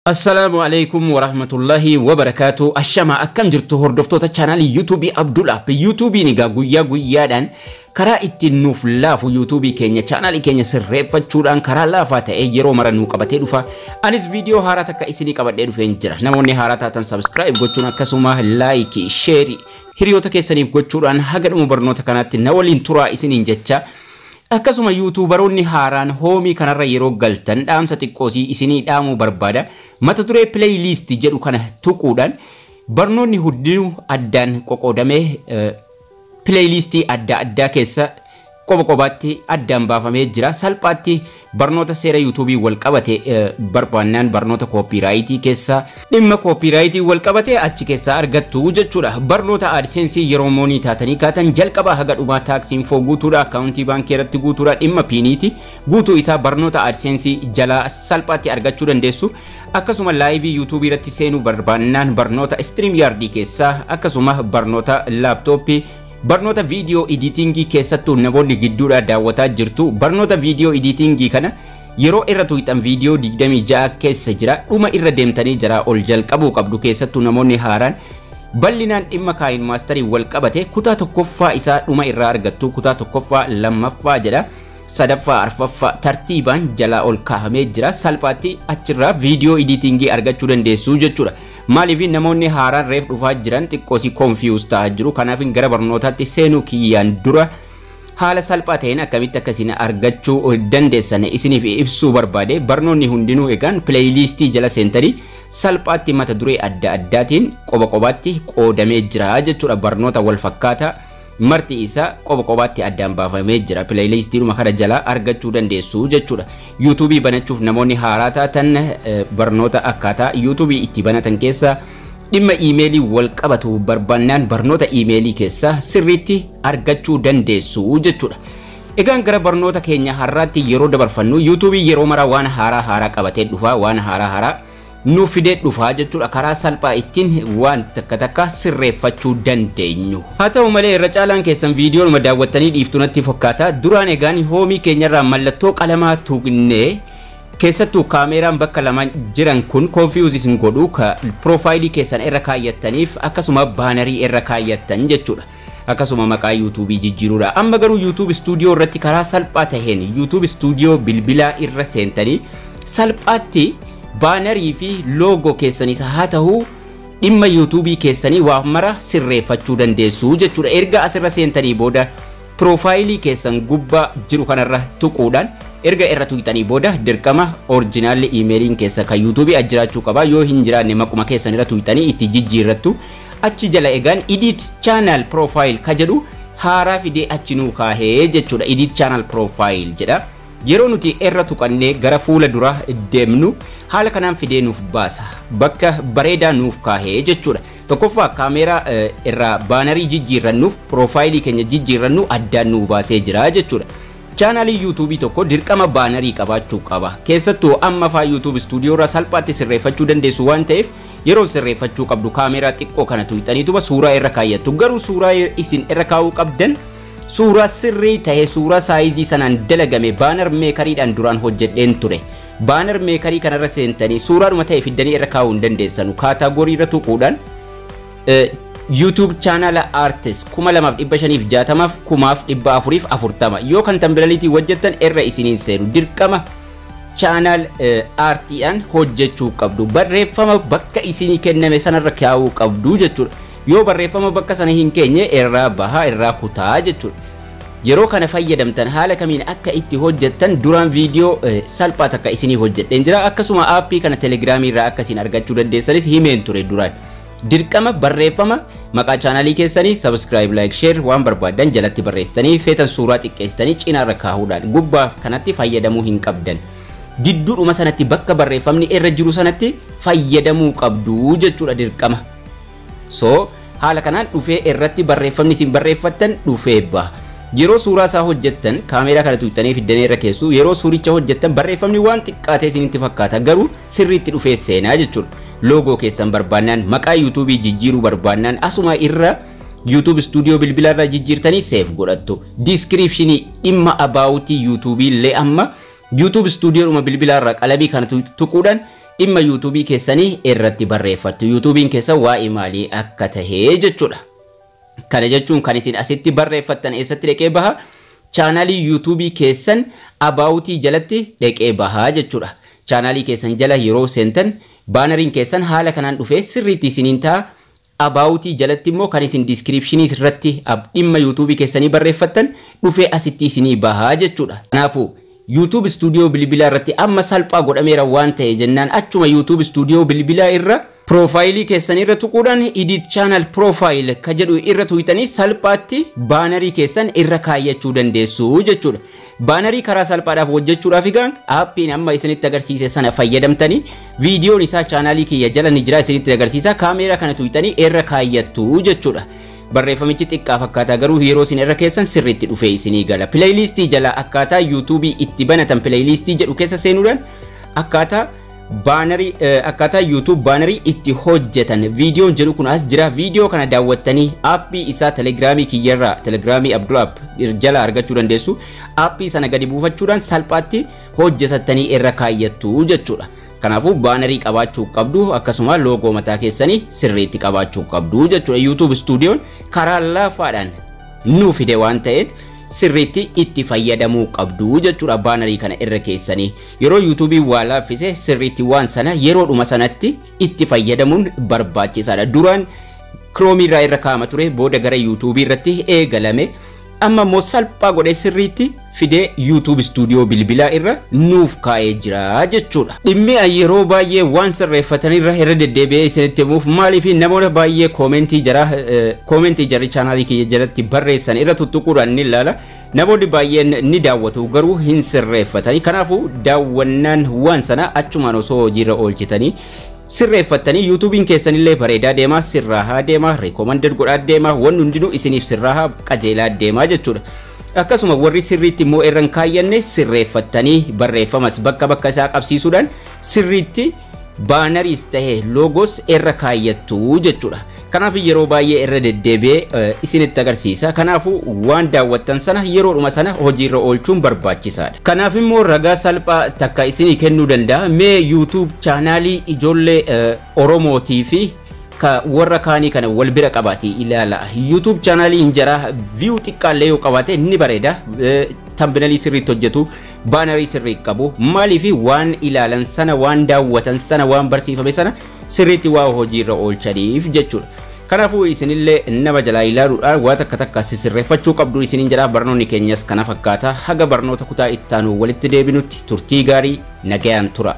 Assalamualaikum warahmatullahi wabarakatuh. Ashama akkam jirtu hordoftoota channel YouTube Abdullah. YouTube ni guyyaa-guyyaadhaan karaa ittiin nuuf laafu YouTube keenya channel keenya sirreeffachuudhaan karaa laafaa ta'e yeroo mara nuu qabatee dhufa. Anis video haaraa takka isinii qabadhee dhufeen jira. Namoonni haaraa taatan subscribe gochuun akkasuma like, share hiriyoota keessaniif gochuudhaan haga dhuma barnoota kanaatti na waliin turaa isiniin jecha. Akkasuma YouTuberoonni haaraan hoomii kanarra yeroo galtan dhaamsa xiqqoosii isinii dhaamuu barbaada. Mata duree playlist jedhu kana tuquudhaan barnoonni hundinuu addaan qoqqoodamee playlistii adda addaa keessa qoba-qobaatti addaan baafamee jira. Salphaatti barnoota seera YouTube wal qabate barbaannaan barnoota copyright keessa dhimma copyright wal qabate achi keessa argattu jechuudha. Barnoota AdSense yeroo moonii taatanii kaatan jalqaba haga dhumaa taaksiin foo guutuudha, akkaawuntii baankii irratti guutuudha, dhimma piiniiti guutuu isaa barnoota AdSense jala salphaatti argachuu dandeessu. Akkasuma live YouTube irratti seenuu barbaannaan barnoota StreamYard keessa akkasuma barnoota laptopii barnoota video editing keessattuu namoonni gidduudha daawwataa jirtu. Barnoota video editing kana yeroo irra tuuxan video 26 keessa jira. Dhuma irra deemtanii jira ol jalqabuu qabdu keessattuu namoonni haaraan bal'inaan dhimma kaayin maasterii wal qabate kutaa tokkoffaa isaa dhuma irraa argattu. Kutaa tokkoffaa lammaffaa jedha, sadaffaa arfaffaa tartiibaan jala ol kaahamee jira. Salphaatti achirraa video editing argachuu dandeessu jechuudha. Maaliif namoonni haaraan reef dhufaa jiran xiqqoosi confused ta'aa jiru. Kanaaf gara barnootaatti seenuu kiyyaan dura haala salphaa ta'een akkamitti akkasiin argachuu dandeessan isiniif ibsuu barbaade. Barnoonni hundinuu egaan playlistii jala seentanii salphaatti mata duree adda addaatiin qoba-qobaatti qoodamee jira jechuudha. Barnoota wal fakkaataa marti isaa qoba-qobaatti addaan baafamee jira. Playlistiidhuma kana jala argachuu dandeessu jechuudha. YouTube banachuuf namoonni haaraa taatan barnoota akkaataa YouTube itti banatan keessa dhimma emailii wal qabatu barbaannaan barnoota emailii keessa sirriitti argachuu dandeessu jechuudha. Egaan gara barnoota keenya har'aatti yeroo dabarfannu YouTube yeroo mara waan haaraa qabatee dhufa, waan haaraa nuuf fidee dhufa jechuudha. Karaa salphaa ittiin waan takka sirreeffachuu dandeenyu. Haa ta'u malee irra caalaan keessan viidiyoon daawwattanii dhiiftu natti fakkaata. Duraan egaan hoomii keenyarraa mallattoo qalamaa tuqnee keessattuu kaameraan bakka lama jiran kun confuse isin godhu ka profaayilii keessan irra kaayattaniif akkasuma baanarii irra kaayattan jechuudha. Akkasuma maqaa YouTube jijjiiruudha. Amma garuu YouTube Studio irratti karaa salphaa taheen YouTube Studio bilbilaa irra seentanii salphaatti baanarii fi logo keessanis haa ta'u dhimma YouTube keessanii waa mara sirreeffachuu dandeessu jechuudha. Erga asirra seentanii booda profaayilii keessan gubbaa jiru kanarra tuquudhaan erga irra tuqxanii booda dirqama original emailiin keessa kan YouTube ajjiraachuu qaba. Yoo hin jiraanne maquma keessan irra tuqxanii itti jijjiirrattu. Achi jala egaan edit channel profile ka jedhu haaraa fidee achi nuu kaahee jechuudha. Edit channel profile jedha. Yeroo nuti irra tuqannee gara fuula dura deemnu haala kanaan fidee nuuf baasa. Bakka bareedaa nuuf kaahee jechuudha. Tokkoffaa kaameraa irraa baanarii jijjiirrannuuf profaayilii keenya jijjiirrannu addaan nuu baasee jira jechuudha. Channelii YouTube tokko dirqama baanarii qabaachuu qaba. Keessattuu amma faa YouTube Studio irraa salphaatti sirreeffachuu dandeessu waan ta'eef yeroo sirreeffachuu qabdu kaameraa xiqqoo kana tuqxaniituma suuraa irra kaayyattu. Garuu suuraa isin irra kaa'uu qabdan suuraa sirrii ta'e suuraa saayizii sanaan dalagame baanar meekariidhaan duraan hojjedheen ture. Baanar meekarii kanarra seentanii suuraadhuma ta'e fiddanii irra kaa'uu hin dandeessanu. Kaataagorii irra tuquudhaan YouTube channel artist 2560 1440 yoo kan tambilaliitii hojjettan irra isiniin seenu dirqama channel artiidhaan hojjechuu qabdu. Barreeffama bakka isinii kenname sanarra kaa'uu qabdu jechuudha. Yoo barreeffama bakka sana hin keenye irraa bahaa irraa kutaa jechuudha. Yeroo kana fayyadamtan haala kamiin akka itti hojjettan duraan viidiyoo salphaa takka isinii hojjedheen jira. Akkasuma aappii kana Telegiraamii irraa akkasiin argachuu dandeessanis himeen ture duraan. Dirqama barreeffama maqaa chaanalii keessanii subscribe, like, share waan barbaadan jalatti barreessitanii feetan suuraa xiqqeessitanii cinaarra kaahuudhaan gubbaa kanatti fayyadamuu hin qabdan. Gidduudhuma sanatti bakka barreeffamni irra jiru sanatti fayyadamuu qabdu jechuudha dirqama. So haala kanaan dhufee irratti barreeffamni isin barreeffattan dhufee baha. Yeroo suuraa isaa hojjettan kaameraa kana tuqxanii fiddanii irra keessu yeroo suuricha hojjettan barreeffamni waan xiqqaatee isinitti fakkaata garuu sirriitti dhufee seenaa jechuudha. Logo keessan barbaannaan maqaa YouTube jijjiiruu barbaannaan asuma irra YouTube Studio bilbila irra jijjiirtanii save godhattu. Description dhimma about YouTube illee amma YouTube Studio dhuma bilbila irra qalamii kana tuquudhaan dhimma YouTube keessanii irratti barreeffattu. YouTube keessa waa'ee maalii akka tahee jechuudha. Kana jechuun kan isin asitti barreeffattan eessatti dhaqee baha? Chaanalii YouTube keessan abaawotii jalatti dhaqee baha jechuudha. Chaanalii keessan jala yeroo seentan baanariin keessan haala kanaan dhufee sirriitti isiniin ta'a. Abaawotii jalatti immoo kan isin descriptionii irratti dhimma YouTube keessanii barreeffattan dhufee asitti isinii baha jechuudha. Kanaafuu YouTube Studio bilbilaa irratti amma salphaa godhameera waan ta'e jennaan achuma YouTube Studio bilbilaa irra profaayilii keessanii irra tuquudhaan edit channel profile ka jedhu irra tuqxanii salphaatti baanarii keessan irra kaayyachuu dandeessu jechuudha. Baanarii karaa salphaadhaaf hojjechuudhaaf egaan aappiin amma isinitti agarsiise sana fayyadamtanii viidiyoon isaa chaanalii kiyya jala ni jira isinitti agarsiisa kaameeraa kana tuqxanii irra kaayyattu jechuudha. Barreeffamichi xiqqaa fakkaata garuu yeroo isin irra keessan sirriitti dhufee isinii gala. Playlistii jala akkaataa YouTube itti banatan playlistii jedhu keessa seenuudhaan akkaataa baanarii akkaataa YouTube baanarii itti hojjetan viidiyoon jedhu kun as jira. Viidiyoo kana daawwattanii aappii isaa Telegiraamii kiyyarraa Telegiraamii Abdulaap jala argachuu dandeessu. Aappii sana gadi buufachuudhaan salphaatti hojjetattanii irra kaayyattu jechuudha. Kanaafuu baanarii qabaachuu qabdu akkasuma loogoo mataa keessanii sirriitti qabaachuu qabdu jechuudha. YouTube Studioon karaa laafaadhaan nu fide waan ta'eef sirriitti itti fayyadamuu qabdu jechuudha. Baanarii kana irra keessanii yeroo YouTube waa laaffise sirriitti waan sana yeroodhuma sanatti itti fayyadamuun barbaachisaadha. Duraan Chrome irraa irra kaa'ama ture booda gara YouTube irratti eegalame. Amma immoo salphaa godhee sirriitti fidee YouTube Studio bilbilaa irra nuuf kaa'ee jira jechuudha. Dhimmi yeroo baay'ee waan sirreeffatan irra deddeebi'ee isinitti himuuf maaliif namoota baay'ee koomentii jarri chaanaalii kiyya jalatti barreessan irra tuttuquudhaan ni ilaala. Namoonni baay'een ni daawwatu garuu hin sirreeffatanii. Kanaafuu daawwannaan waan sana achumaan osoo hojiirra oolchitanii sirreeffatanii YouTubein keessanillee bareedaa deemaa sirraahaa deemaa recommended godhaa deemaa waan hundinuu isiniif sirraahaa qajeelaa deemaa jechuudha. Akkasuma warri sirriitti immoo irra hin kaayyanne sirreeffatanii barreeffamas bakka isaa qabsiisuudhaan sirriitti baanariis tahee loogos irra kaayyattu jechuudha. Kanaaf yeroo baay'ee irra deddeebi'ee isinitti agarsiisa. Kanaafuu waan daawwattan sana yeroodhuma sana hojiirra oolchuun barbaachisaadha. Kanaaf immoo ragaa salphaa takka isinii kennuu danda'a. Mee YouTube chaanaalii ijoollee Oromootii fi warra kaanii kana wal bira qabaatee ilaala. YouTube chaanaalii injara view xiqqaallee yoo qabaate ni bareeda. Thumbnail sirriitti hojjetu, baanarii sirrii qabu. Maaliif waan ilaalan sana, waan daawwatan sana, waan barsiifame sana sirriitti waa hojiirra oolchaniif jechuudha. Kanaafuu isinillee nama jalaa ilaaluudhaan waa takka sirreeffachuu qabdu isiniin jira. Barnoonni keenyas kana fakkaata. Haga barnoota kutaa ittaanu walitti deebinutti turtii gaarii nagayaan tura.